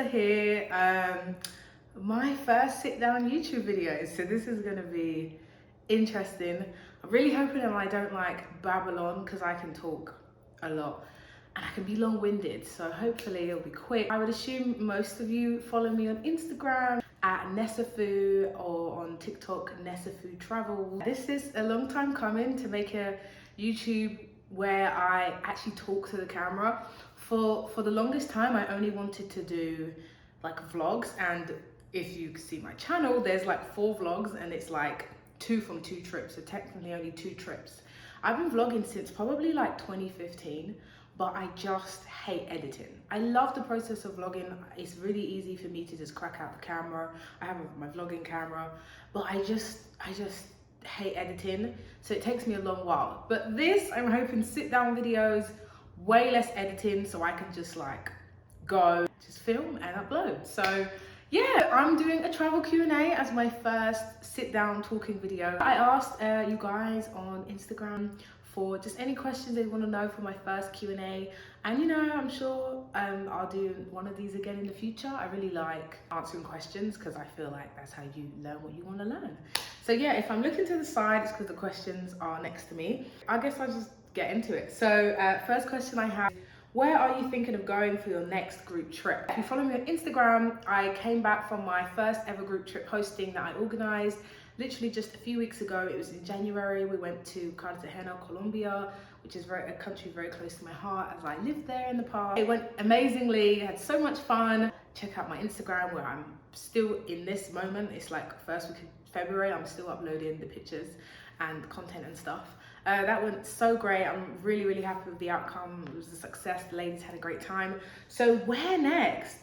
here. My first sit down YouTube video. So this is gonna be interesting. I'm really hoping that I don't like babble on because I can talk a lot and I can be long-winded. So hopefully it'll be quick. I would assume most of you follow me on Instagram at Nessa Food or on TikTok, Nessa Food Travel. This is a long time coming to make a YouTube where I actually talk to the camera. For the longest time, I only wanted to do like vlogs, and if you see my channel, there's like 4 vlogs and it's like 2 from 2 trips, so technically only 2 trips. I've been vlogging since probably like 2015, but I just hate editing. I love the process of vlogging. It's really easy for me to just crack out the camera. I have my vlogging camera, but I just hate editing, so it takes me a long while. But this, I'm hoping, sit down videos, way less editing, so I can just like go, just film and upload. So yeah, I'm doing a travel Q&A as my first sit down talking video. I asked you guys on Instagram for just any questions they want to know for my first Q&A, and you know, I'm sure I'll do one of these again in the future. I really like answering questions because I feel like that's how you learn what you want to learn. So yeah, if I'm looking to the side, it's because the questions are next to me. I guess I'll just get into it. So first question I have: where are you thinking of going for your next group trip? If you follow me on Instagram, I came back from my first ever group trip hosting that I organized literally just a few weeks ago. It was in January. We went to Cartagena, Colombia, which is a country very close to my heart as I lived there in the past. It went amazingly, I had so much fun. Check out my Instagram where I'm still in this moment. It's like first week of February, I'm still uploading the pictures and content and stuff. That went so great. I'm really happy with the outcome. It was a success. The ladies had a great time. So where next?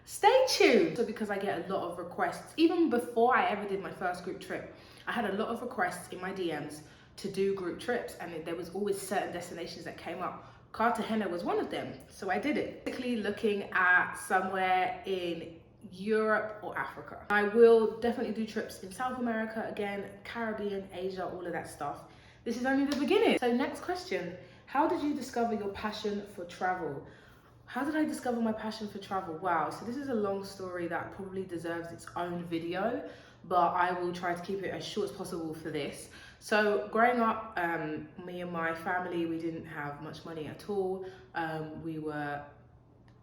Stay tuned. So because I get a lot of requests, even before I ever did my first group trip, I had a lot of requests in my DMs to do group trips, and there was always certain destinations that came up. Cartagena was one of them, so I did it. Basically looking at somewhere in Europe or Africa. I will definitely do trips in South America again, Caribbean, Asia, all of that stuff. This is only the beginning. So next question: how did you discover your passion for travel? How did I discover my passion for travel? Wow, so this is a long story that probably deserves its own video, but I will try to keep it as short as possible for this. So growing up, me and my family, we didn't have much money at all. We were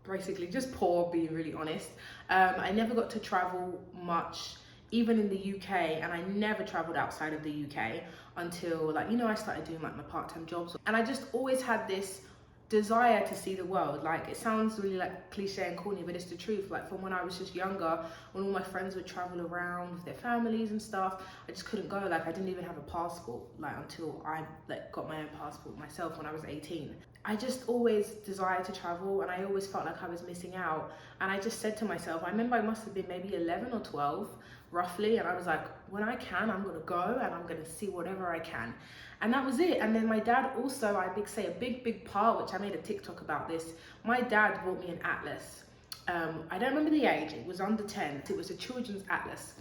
basically just poor, being really honest. I never got to travel much, even in the UK, and I never traveled outside of the UK until, like, you know, I started doing like my part-time jobs, and I just always had this desire to see the world. Like, it sounds really like cliche and corny, but it's the truth. Like, from when I was just younger, when all my friends would travel around with their families and stuff, I just couldn't go. Like, I didn't even have a passport, like, until I got my own passport myself when I was 18. I just always desired to travel, and I always felt like I was missing out. And I just said to myself, I remember I must have been maybe 11 or 12 roughly, and I was like, when I can, I'm gonna go and I'm gonna see whatever I can. And that was it. And then my dad also, a big part, which I made a TikTok about this, my dad bought me an atlas. I don't remember the age, it was under 10. It was a children's atlas.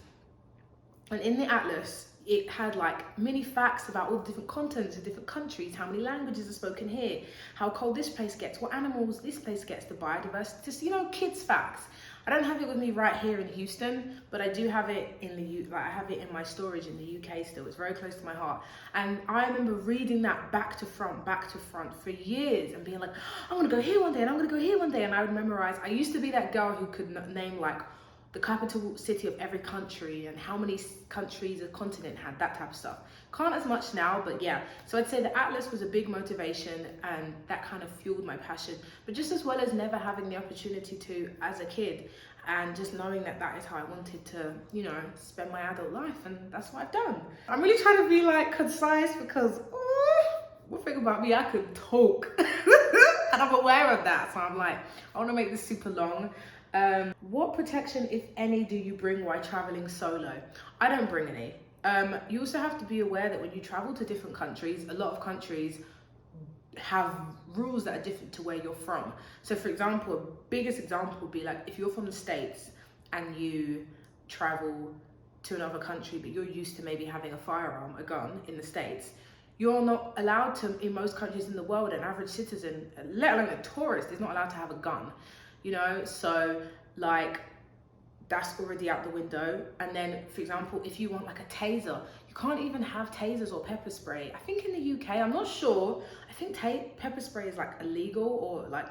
And in the atlas, it had like mini facts about all the different continents and different countries, how many languages are spoken here, how cold this place gets, what animals this place gets, the biodiversity, just, you know, kids facts. I don't have it with me right here in Houston, but I do have it in I have it in my storage in the UK still. It's very close to my heart. And I remember reading that back to front for years and being like, I'm gonna go here one day and I'm gonna go here one day. And I would memorize. I used to be that girl who could name like the capital city of every country and how many countries a continent had, that type of stuff. Can't as much now, but yeah. So I'd say the atlas was a big motivation, and that kind of fueled my passion. But just as well as never having the opportunity to as a kid, and just knowing that that is how I wanted to, you know, spend my adult life, and that's what I've done. I'm really trying to be like concise because one thing about me, I could talk. And I'm aware of that, so I'm like, I want to make this super long. What protection, if any, do you bring while traveling solo? I don't bring any. You also have to be aware that when you travel to different countries, a lot of countries have rules that are different to where you're from. So for example, a biggest example would be like if you're from the States and you travel to another country, but you're used to maybe having a firearm, a gun in the States, you're not allowed to, in most countries in the world, an average citizen, let alone a tourist, is not allowed to have a gun. You know, so like that's already out the window. And then, for example, if you want like a taser, you can't even have tasers or pepper spray. I think in the UK, I'm not sure, I think pepper spray is like illegal or like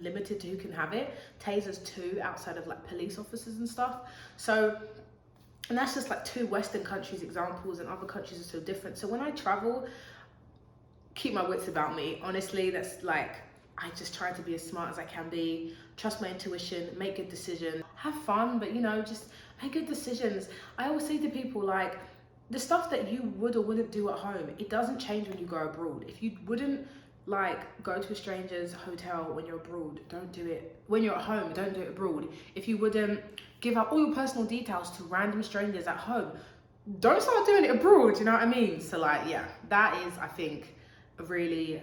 limited to who can have it. Tasers too, outside of like police officers and stuff. So, and that's just like 2 Western countries examples, and other countries are so different. So when I travel, keep my wits about me. Honestly, that's like, I just try to be as smart as I can be, trust my intuition, make good decisions, have fun, but you know, just make good decisions. I always say to people, like, the stuff that you would or wouldn't do at home, it doesn't change when you go abroad. If you wouldn't like go to a stranger's hotel when you're abroad, don't do it. When you're at home, don't do it abroad. If you wouldn't give out all your personal details to random strangers at home, don't start doing it abroad, you know what I mean? So like, yeah, that is, I think, really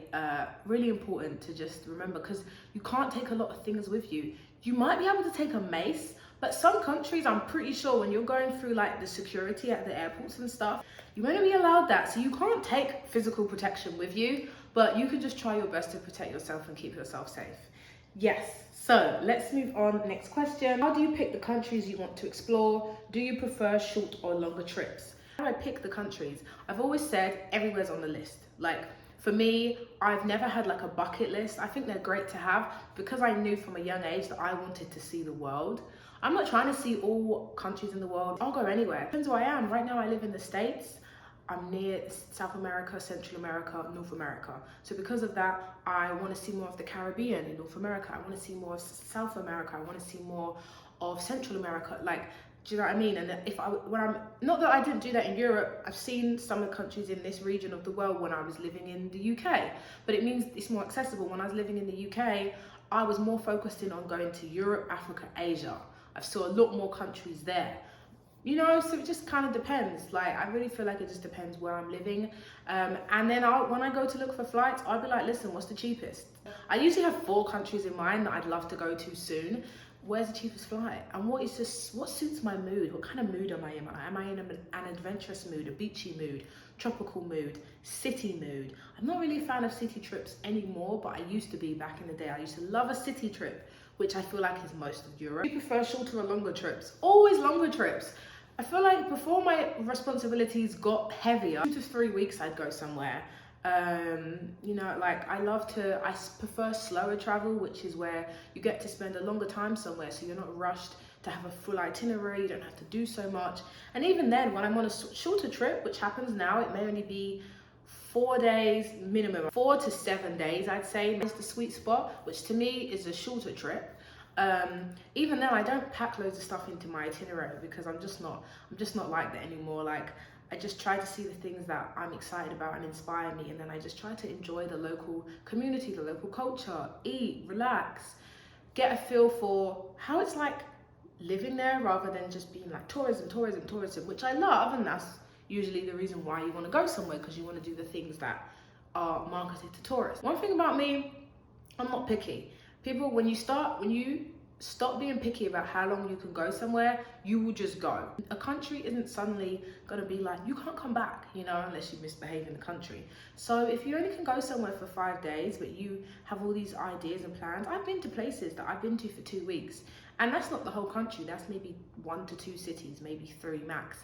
important to just remember, because you can't take a lot of things with you. You might be able to take a mace, but some countries, I'm pretty sure when you're going through like the security at the airports and stuff, you won't be allowed that. So you can't take physical protection with you, but you can just try your best to protect yourself and keep yourself safe. Yes, so let's move on. Next question. How do you pick the countries you want to explore? Do you prefer short or longer trips? How do I pick the countries? I've always said everywhere's on the list. Like, for me, I've never had like a bucket list. I think they're great to have because I knew from a young age that I wanted to see the world. I'm not trying to see all countries in the world. I'll go anywhere. Depends where I am. Right now I live in the States. I'm near South America, Central America, North America. So because of that, I want to see more of the Caribbean in North America. I want to see more of South America. I want to see more of Central America. Like, do you know what I mean? And not that I didn't do that in Europe, I've seen some of the countries in this region of the world when I was living in the UK, but it means it's more accessible. When I was living in the UK, I was more focused in on going to Europe, Africa, Asia. I saw a lot more countries there. You know, so it just kind of depends. Like, I really feel like it just depends where I'm living. And then when I go to look for flights, I'll be like, listen, what's the cheapest? I usually have 4 countries in mind that I'd love to go to soon. Where's the cheapest flight? And what suits my mood? What kind of mood am I in? Am I in an adventurous mood, a beachy mood, tropical mood, city mood? I'm not really a fan of city trips anymore, but I used to be back in the day. I used to love a city trip, which I feel like is most of Europe. I prefer shorter or longer trips? Always longer trips. I feel like before my responsibilities got heavier, 2 to 3 weeks I'd go somewhere. You know, like I prefer slower travel, which is where you get to spend a longer time somewhere, so you're not rushed to have a full itinerary, you don't have to do so much. And even then, when I'm on a shorter trip, which happens now, it may only be 4 days minimum, 4 to 7 days, I'd say is the sweet spot, which to me is a shorter trip. Even then, I don't pack loads of stuff into my itinerary because I'm just not like that anymore. Like, I just try to see the things that I'm excited about and inspire me, and then I just try to enjoy the local community, the local culture, eat, relax, get a feel for how it's like living there rather than just being like tourism, which I love, and that's usually the reason why you want to go somewhere, because you want to do the things that are marketed to tourists. One thing about me, I'm not picky. People, when you stop being picky about how long you can go somewhere, you will just go. A country isn't suddenly gonna be like, you can't come back, you know, unless you misbehave in the country. So if you only can go somewhere for 5 days, but you have all these ideas and plans, I've been to places that I've been to for 2 weeks, and that's not the whole country, that's maybe 1 to 2 cities, maybe 3 max.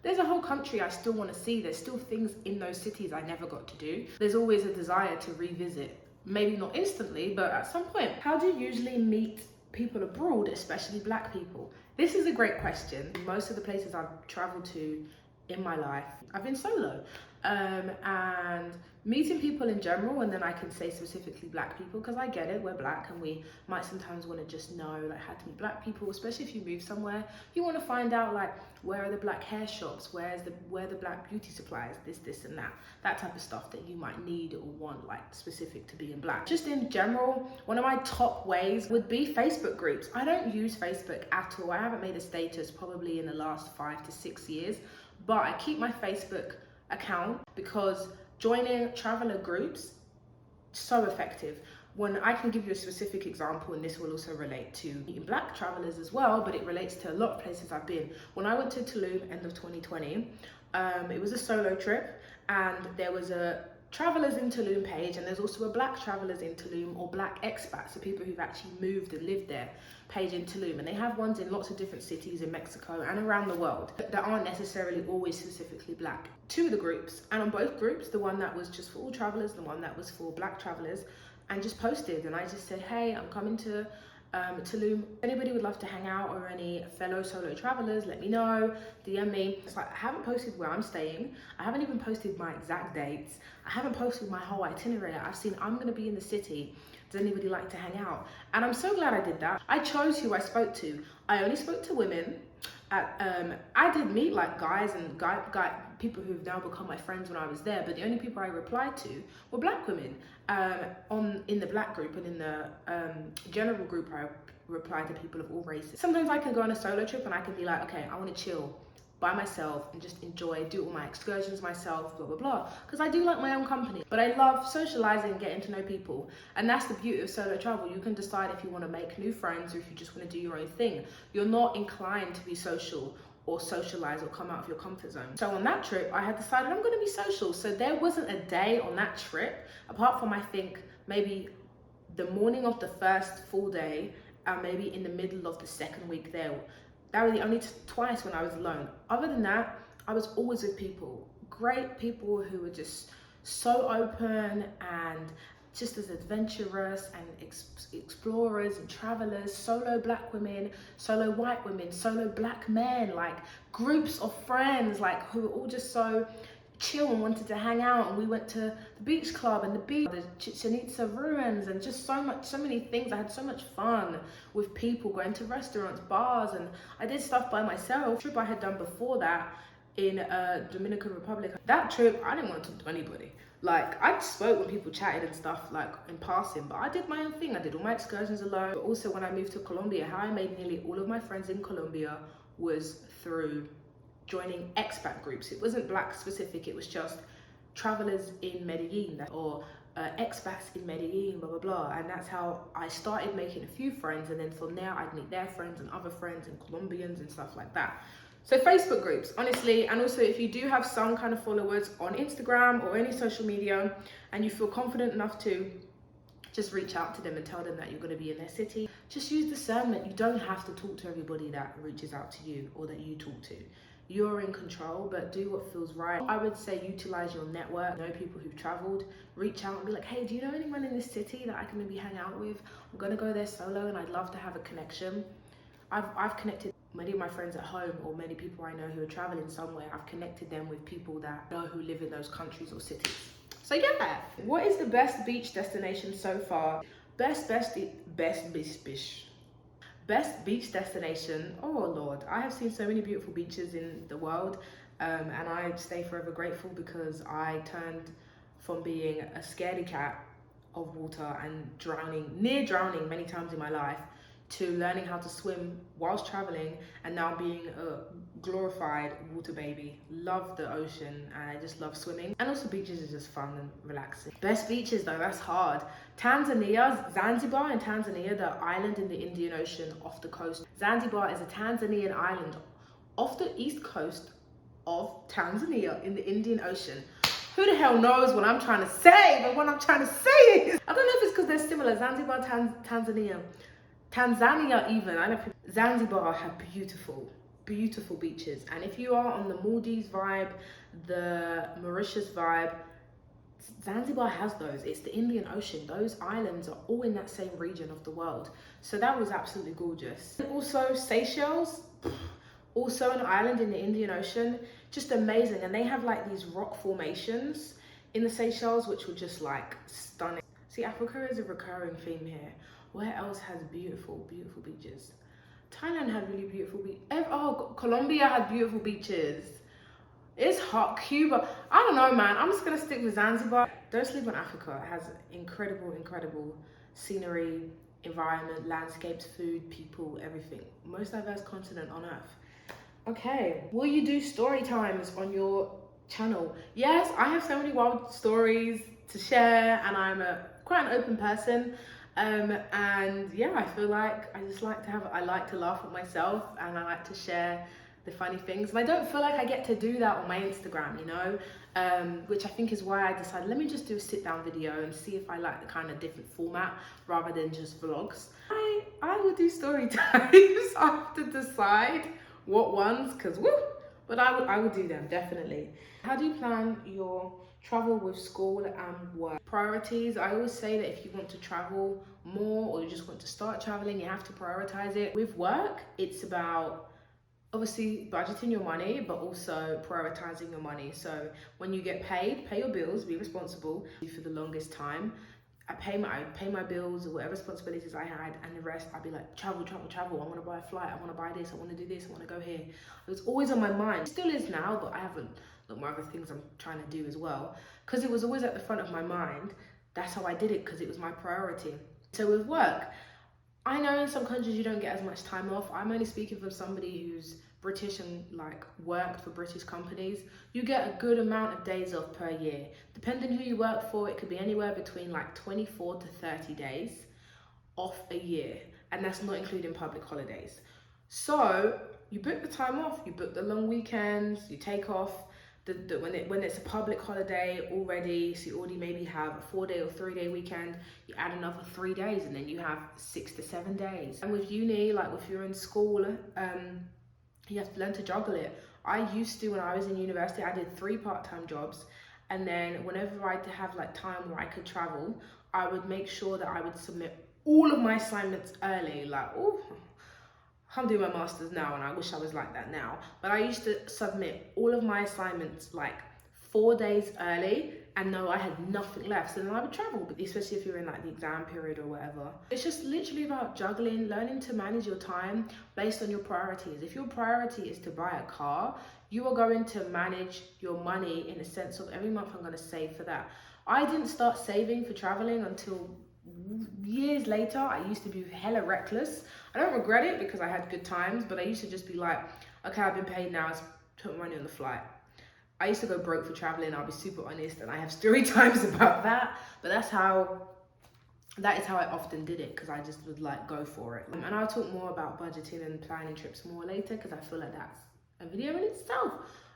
There's a whole country I still wanna see, there's still things in those cities I never got to do. There's always a desire to revisit. Maybe not instantly, but at some point. How do you usually meet people abroad, especially Black people? This is a great question. Most of the places I've traveled to in my life, I've been solo. And meeting people in general, and then I can say specifically Black people, because I get it, we're Black and we might sometimes want to just know like how to meet Black people, especially if you move somewhere. You want to find out like, where are the Black hair shops, where are the Black beauty supplies, this and that type of stuff that you might need or want, like specific to being Black. Just in general, one of my top ways would be Facebook groups. I don't use Facebook at all. I haven't made a status probably in the last 5 to 6 years, but I keep my Facebook account because joining traveler groups, so effective. When I can give you a specific example, and this will also relate to meeting Black travelers as well, but it relates to a lot of places I've been. When I went to Tulum end of 2020, it was a solo trip, and there was a Travellers in Tulum page, and there's also a Black Travellers in Tulum, or Black expats, so people who've actually moved and lived there, page in Tulum. And they have ones in lots of different cities in Mexico and around the world that aren't necessarily always specifically Black. Two of the groups, and on both groups, the one that was just for all travellers, the one that was for Black travellers, and just posted, and I just said, hey, I'm coming to Tulum. If anybody would love to hang out, or any fellow solo travelers, let me know, DM me. It's like, I haven't posted where I'm staying, I haven't even posted my exact dates, I haven't posted my whole itinerary. I've seen I'm going to be in the city, does anybody like to hang out? And I'm so glad I did that. I chose who I spoke to. I only spoke to women. I did meet like guys and people who've now become my friends when I was there, but the only people I replied to were Black women. In the Black group, and in the general group, I replied to people of all races. Sometimes I can go on a solo trip and I can be like, okay, I want to chill by myself and just enjoy, do all my excursions myself, blah blah blah, because I do like my own company. But I love socializing and getting to know people, and that's the beauty of solo travel. You can decide if you want to make new friends, or if you just want to do your own thing. You're not inclined to be social or socialize or come out of your comfort zone. So on that trip, I had decided I'm going to be social. So there wasn't a day on that trip, apart from I think maybe the morning of the first full day, and maybe in the middle of the second week there. That was the only twice when I was alone. Other than that, I was always with people. Great people who were just so open and just as adventurous, and explorers and travelers, solo Black women, solo white women, solo Black men, like groups of friends, like who were all just so chill and wanted to hang out. And we went to the beach club and the beach, the Chichen Itza ruins, and just so many things. I had so much fun with people, going to restaurants, bars, and I did stuff by myself. Trip I had done before that in Dominican Republic. That trip, I didn't want to talk to anybody. Like, I spoke when people chatted and stuff, like in passing, but I did my own thing. I did all my excursions alone. But also when I moved to Colombia, how I made nearly all of my friends in Colombia was through joining expat groups. It wasn't Black specific, it was just travelers in Medellin, or expats in Medellin, blah blah blah. And that's how I started making a few friends, and then from there I'd meet their friends and other friends and Colombians and stuff like that. So Facebook groups, honestly. And also, if you do have some kind of followers on Instagram or any social media, and you feel confident enough to just reach out to them and tell them that you're going to be in their city, just use discernment. You don't have to talk to everybody that reaches out to you or that you talk to. You're in control, but do what feels right. I would say utilize your network, know people who've traveled, reach out and be like, hey, do you know anyone in this city that I can maybe hang out with? I'm gonna go there solo and I'd love to have a connection. I've connected many of my friends at home, or many people I know who are traveling somewhere. I've connected them with people that I know who live in those countries or cities. So yeah, what is the best beach destination so far? Best beach destination. Oh Lord, I have seen so many beautiful beaches in the world, and I stay forever grateful, because I turned from being a scaredy cat of water and near drowning many times in my life, to learning how to swim whilst traveling, and now being a glorified water baby. Love the ocean, and I just love swimming. And also beaches are just fun and relaxing. Best beaches though, that's hard. Tanzania, Zanzibar in Tanzania, the island in the Indian Ocean off the coast. Zanzibar is a Tanzanian island off the east coast of Tanzania in the Indian Ocean. Who the hell knows what I'm trying to say? But what I'm trying to say is, I don't know if it's because they're similar. Zanzibar, Tanzania even, I know Zanzibar have beautiful beaches. And if you are on the Maldives vibe, the Mauritius vibe, Zanzibar has those. It's the Indian Ocean. Those islands are all in that same region of the world. So that was absolutely gorgeous. Also Seychelles, also an island in the Indian Ocean, just amazing. And they have like these rock formations in the Seychelles, which were just like stunning. See, Africa is a recurring theme here. Where else has beautiful beaches? Thailand had really beautiful beaches. Oh, Colombia had beautiful beaches. It's hot. Cuba, I don't know, man. I'm just gonna stick with Zanzibar. Don't sleep on Africa. It has incredible scenery, environment, landscapes, food, people, everything. Most diverse continent on earth. Okay, will you do story times on your channel? Yes, I have so many wild stories to share, and I'm quite an open person. And yeah, I feel like I like to laugh at myself, and I like to share the funny things. And I don't feel like I get to do that on my Instagram, you know, which I think is why I decided, let me just do a sit down video and see if I like the kind of different format rather than just vlogs. I will do story times. I have to decide what ones, because woo, but I would do them, definitely. How do you plan your travel with school and work? Priorities, I always say that if you want to travel more or you just want to start traveling, you have to prioritize it. With work, it's about obviously budgeting your money, but also prioritizing your money. So when you get paid, pay your bills, be responsible. For the longest time, I pay my bills or whatever responsibilities I had, and the rest I'd be like, travel. I want to buy a flight, I want to buy this, I want to do this, I want to go here. It was always on my mind. It still is now, but I haven't looked at other things I'm trying to do as well. Because it was always at the front of my mind, that's how I did it, because it was my priority. So with work, I know in some countries you don't get as much time off. I'm only speaking from somebody who's British and like worked for British companies. You get a good amount of days off per year. Depending who you work for, it could be anywhere between like 24 to 30 days off a year. And that's not including public holidays. So you book the time off, you book the long weekends, you take off. When it's a public holiday already, so you already maybe have a 4-day or 3-day weekend, you add another 3 days and then you have 6 to 7 days. And with uni, like if you're in school, you have to learn to juggle it. I used to, when I was in university, I did 3 part-time jobs, and then whenever I had to have like time where I could travel, I would make sure that I would submit all of my assignments early. Like, oh, I'm doing my masters now and I wish I was like that now, but I used to submit all of my assignments like 4 days early and know I had nothing left, so then I would travel, especially if you're in like the exam period or whatever. It's just literally about juggling, learning to manage your time based on your priorities. If your priority is to buy a car, you are going to manage your money in a sense of every month I'm going to save for that. I didn't start saving for traveling until years later. I used to be hella reckless. I don't regret it because I had good times, but I used to just be like, okay, I've been paid now, let's put money on the flight. I used to go broke for traveling, I'll be super honest, and I have story times about that, but that is how I often did it, because I just would like go for it. And I'll talk more about budgeting and planning trips more later, because I feel like that's a video in itself.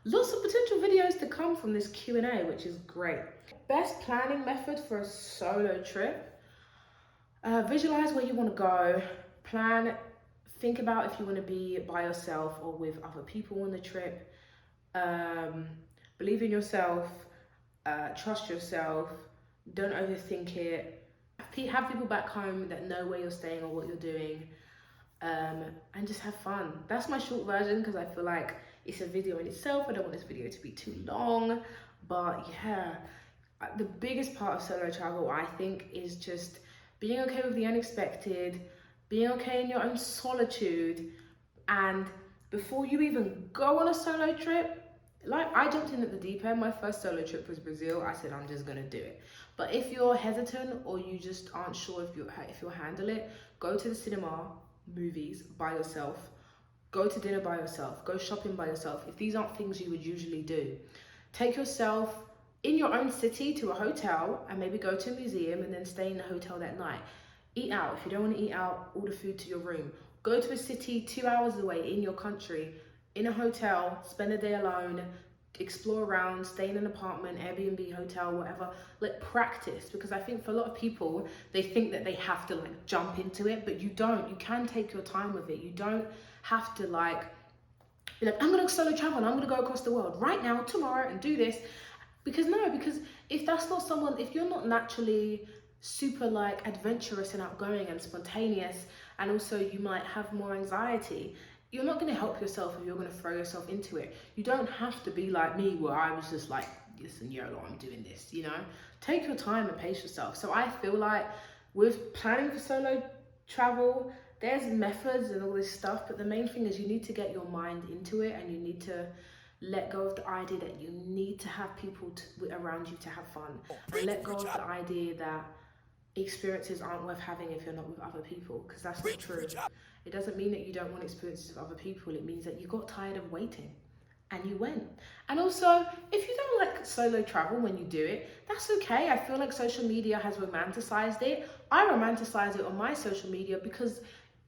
Lots of potential videos to come from this Q&A, which is great. Best planning method for a solo trip. Visualize where you want to go, plan, think about if you want to be by yourself or with other people on the trip. Believe in yourself, trust yourself, don't overthink it. Have people back home that know where you're staying or what you're doing, and just have fun. That's my short version, because I feel like it's a video in itself. I don't want this video to be too long, but yeah, the biggest part of solo travel, I think, is just being okay with the unexpected, being okay in your own solitude, and before you even go on a solo trip, like I jumped in at the deep end. My first solo trip was Brazil. I said, I'm just gonna do it. But if you're hesitant or you just aren't sure if you'll handle it, go to the cinema, movies by yourself, go to dinner by yourself, go shopping by yourself. If these aren't things you would usually do, take yourself in your own city to a hotel and maybe go to a museum and then stay in the hotel that night. Eat out. If you don't want to eat out, order food to your room. Go to a city 2 hours away in your country, in a hotel, spend a day alone, explore around, stay in an apartment, Airbnb, hotel, whatever. Like, practice, because I think for a lot of people, they think that they have to like jump into it, but you don't. You can take your time with it. You don't have to like be like, I'm gonna solo travel and I'm gonna go across the world right now, tomorrow, and do this. Because if that's not someone, if you're not naturally super like adventurous and outgoing and spontaneous, and also you might have more anxiety, you're not going to help yourself if you're going to throw yourself into it. You don't have to be like me, where I was just like, listen, YOLO, I'm doing this, you know? Take your time and pace yourself. So I feel like with planning for solo travel, there's methods and all this stuff, but the main thing is you need to get your mind into it, and you need to let go of the idea that you need to have people around you to have fun, and let go of the idea that experiences aren't worth having if you're not with other people, because that's not true. It doesn't mean that you don't want experiences with other people. It means that you got tired of waiting and you went. And also, if you don't like solo travel when you do it, that's okay. I feel like social media has romanticized it. I romanticize it on my social media because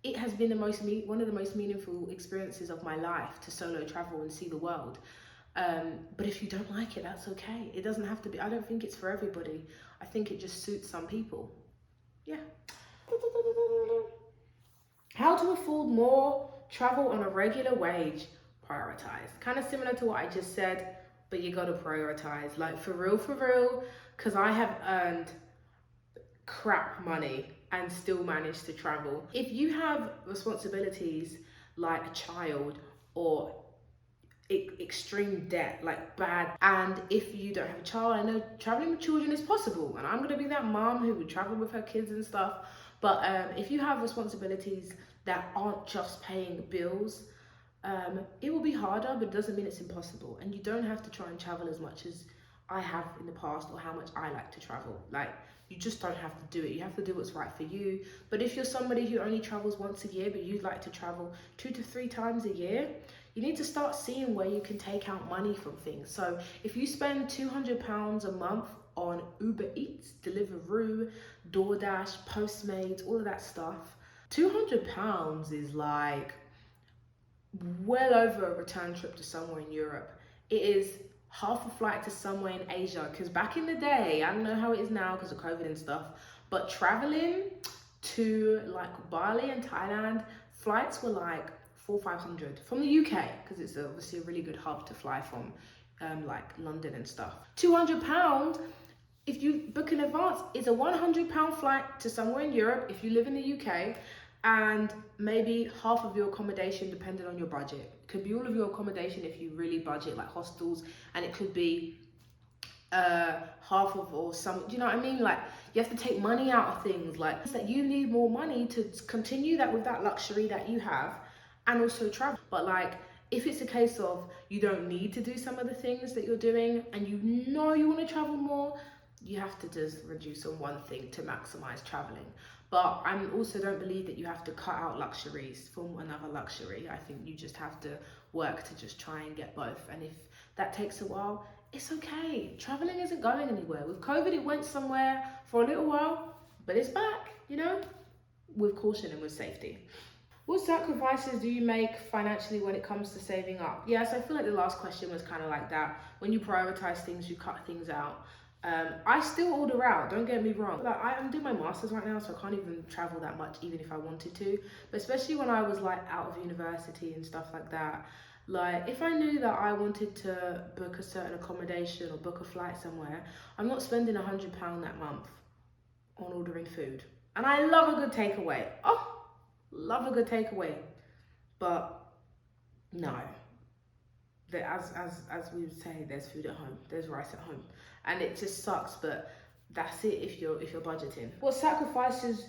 it has been one of the most meaningful experiences of my life to solo travel and see the world. But if you don't like it, that's okay. It doesn't have to be. I don't think it's for everybody. I think it just suits some people. Yeah. How to afford more travel on a regular wage? Prioritize. Kind of similar to what I just said, but you gotta prioritize. Like for real, because I have earned crap money and still managed to travel. If you have responsibilities like a child or extreme debt, like bad, and if you don't have a child, I know traveling with children is possible, and I'm gonna be that mom who would travel with her kids and stuff, but if you have responsibilities that aren't just paying bills, it will be harder, but it doesn't mean it's impossible. And you don't have to try and travel as much as I have in the past or how much I like to travel. Like, you just don't have to do it. You have to do what's right for you. But if you're somebody who only travels once a year, but you'd like to travel 2 to 3 times a year, you need to start seeing where you can take out money from things. So if you spend £200 a month on Uber Eats, Deliveroo, DoorDash, Postmates, all of that stuff, £200 is like well over a return trip to somewhere in Europe. It is half a flight to somewhere in Asia, because back in the day, I don't know how it is now because of COVID and stuff, but traveling to like Bali and Thailand, flights were like 400-500 from the UK, because it's obviously a really good hub to fly from, like London and stuff. £200, if you book in advance, is a £100 flight to somewhere in Europe if you live in the UK, and maybe half of your accommodation depending on your budget. It could be all of your accommodation if you really budget, like hostels, and it could be half of, or some, do you know what I mean? Like, you have to take money out of things, like that you need more money to continue that with that luxury that you have and also travel. But like, if it's a case of you don't need to do some of the things that you're doing and you know you want to travel more, you have to just reduce on one thing to maximize traveling. But I also don't believe that you have to cut out luxuries from another luxury. I think you just have to work to just try and get both. And if that takes a while, it's okay. Traveling isn't going anywhere. With COVID, it went somewhere for a little while, but it's back, you know, with caution and with safety. What sacrifices do you make financially when it comes to saving up? Yes, I feel like the last question was kind of like that. When you prioritize things, you cut things out. I still order out, don't get me wrong. Like, I'm doing my master's right now, so I can't even travel that much, even if I wanted to. But especially when I was like out of university and stuff like that, like if I knew that I wanted to book a certain accommodation or book a flight somewhere, I'm not spending £100 that month on ordering food. And I love a good takeaway. Oh, love a good takeaway. But no. As we would say, there's food at home, there's rice at home, and it just sucks, but that's it if you're budgeting. What sacrifices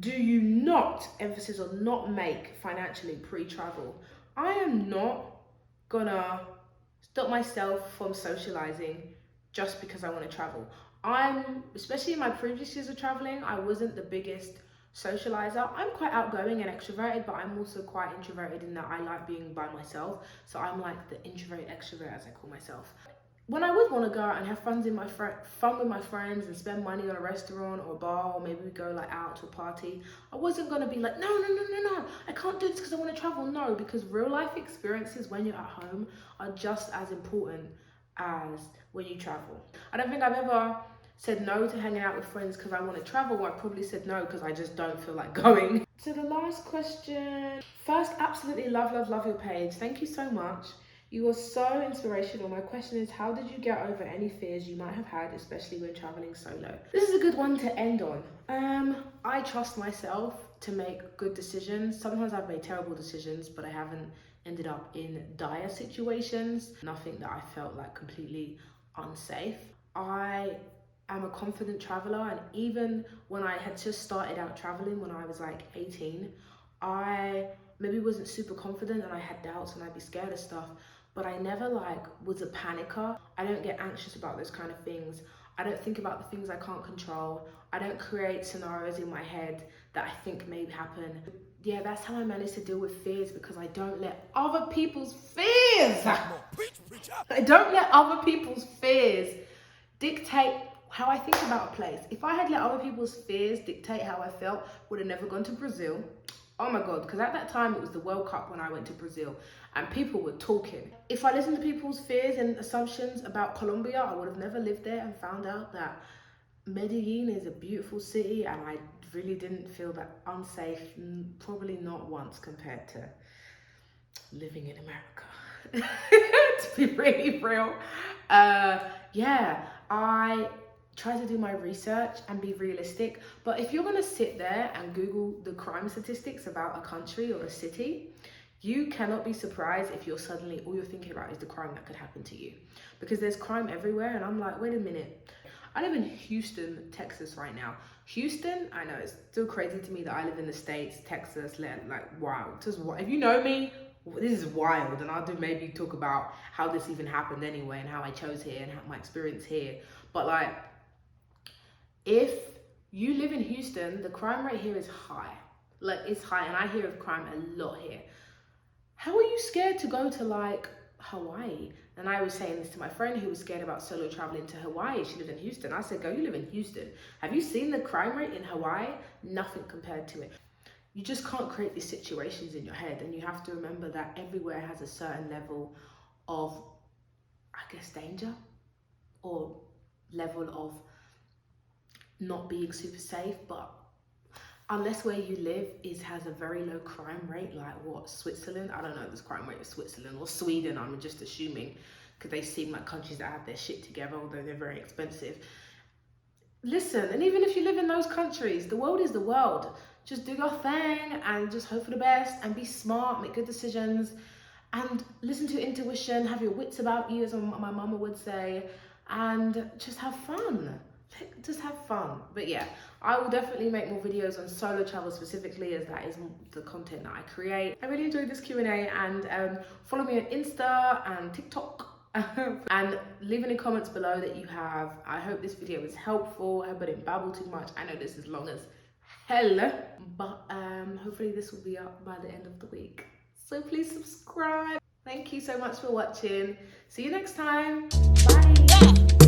do you not, emphasis on not, make financially pre-travel? I am not gonna stop myself from socializing just because I want to travel. Especially in my previous years of traveling, I wasn't the biggest socializer. I'm quite outgoing and extroverted, but I'm also quite introverted in that I like being by myself. So I'm like the introvert extrovert, as I call myself. When I would want to go out and have fun with my friends and spend money on a restaurant or a bar, or maybe we go like out to a party, I wasn't going to be like, no, I can't do this because I want to travel. No, because real life experiences when you're at home are just as important as when you travel. I don't think I've ever said no to hanging out with friends because I want to travel. I probably said no because I just don't feel like going. So the last question. First, absolutely love your page. Thank you so much. You are so inspirational. My question is, how did you get over any fears you might have had, especially when traveling solo? This is a good one to end on. I trust myself to make good decisions. Sometimes I've made terrible decisions, but I haven't ended up in dire situations. Nothing that I felt like completely unsafe. I am a confident traveler, and even when I had just started out traveling when I was like 18, I maybe wasn't super confident and I had doubts and I'd be scared of stuff, but I never like was a panicker. I don't get anxious about those kind of things. I don't think about the things I can't control. I don't create scenarios in my head that I think may happen. Yeah, that's how I managed to deal with fears, because I don't let other people's fears dictate how I think about a place. If I had let other people's fears dictate how I felt, would have never gone to Brazil, Oh my God, because at that time it was the World Cup when I went to Brazil and people were talking. If I listened to people's fears and assumptions about Colombia, I would have never lived there and found out that Medellin is a beautiful city, and I really didn't feel that unsafe, probably not once, compared to living in America. To be really real. Yeah, I try to do my research and be realistic, but if you're gonna sit there and Google the crime statistics about a country or a city, you cannot be surprised if you're suddenly, all you're thinking about is the crime that could happen to you, because there's crime everywhere. And I'm like, wait a minute, I live in Houston, Texas right now. Houston, I know it's still crazy to me that I live in the States, Texas, like wow, just if you know me, this is wild. And I'll maybe talk about how this even happened anyway, and how I chose here and how my experience here. But like, if you live in Houston, the crime rate here is high. Like, it's high, and I hear of crime a lot here. How are you scared to go to like Hawaii? And I was saying this to my friend who was scared about solo traveling to Hawaii. She lived in Houston. I said, girl, you live in Houston. Have you seen the crime rate in Hawaii? Nothing compared to it. You just can't create these situations in your head, and you have to remember that everywhere has a certain level of, I guess, danger, or level of not being super safe. But unless where you live has a very low crime rate, like what, Switzerland? I don't know this crime rate of Switzerland or Sweden, I'm just assuming, because they seem like countries that have their shit together, although they're very expensive. Listen, and even if you live in those countries, the world is the world. Just do your thing and just hope for the best and be smart, make good decisions, and listen to your intuition, have your wits about you, as my mama would say, and just have fun. Just have fun. But yeah, I will definitely make more videos on solo travel specifically, as that is the content that I create. I really enjoyed this Q&A, and follow me on Insta and TikTok. And leave any comments below that you have. I hope this video was helpful. I hope I didn't babble too much. I know this is long as hell, but hopefully this will be up by the end of the week. So please subscribe. Thank you so much for watching. See you next time. Bye.